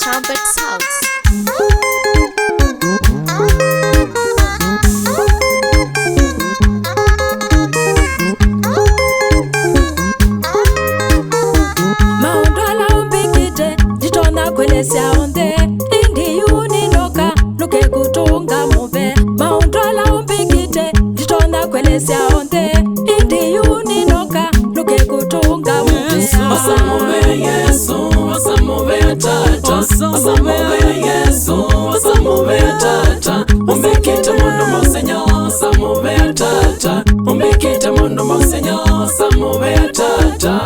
trumpet sounds. Kwelesya onde indi yuni noka nuke kutunga move maundwala umbikite jitonda kwelesya onde indi yuni noka nuke kutunga move Asamove Yesu asamove tata asamove Yesu asamove tata umbikite mundu mosenya asamove tata umbikite mundu mosenya asamove tata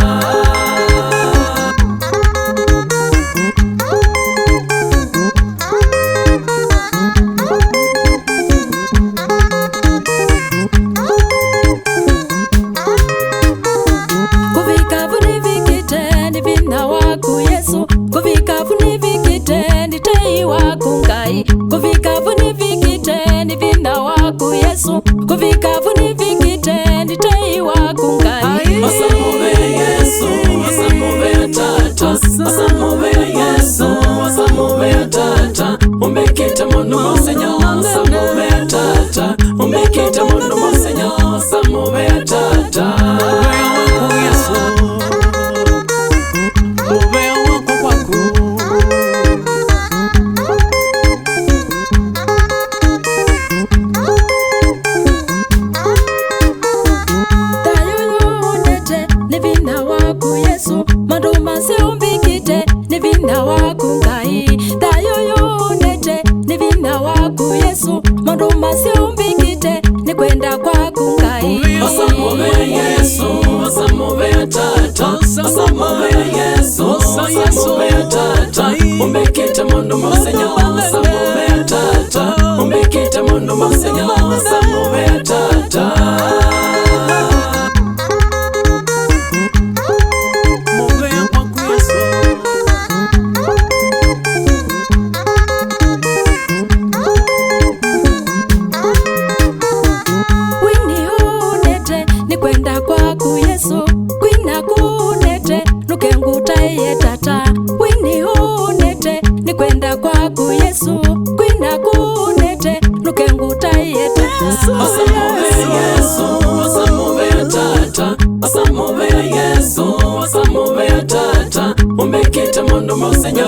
Kuvika vuni vikite ni tei waku ngai Kuvika vuni vikite ni vina waku Yesu Kuvika vuni vikite ni tei waku ngai Asamove Yesu asamove tata asamove Yesu asamove tata umbikite mundu mosenya asamove tata umbikite mundu mosenya asamove tata Maduma se umbikite ni vina waku ngai Tayo yunete ni vina waku Yesu Maduma se umbikite ni kwenda kwaku ngai Asamove Yesu asamove tata asamove Yesu asamove tata umbikite mundu mosenya asamove tata umbikite mundu mosenya asamove tata kwenda kwaku Yesu kwina kunete nukengutaye tata wini unete ni kwenda kwaku Yesu kwina kunete nukengutaye tata Asamove Yesu asamove tata asamove Yesu asamove tata umbikite mundu mosenya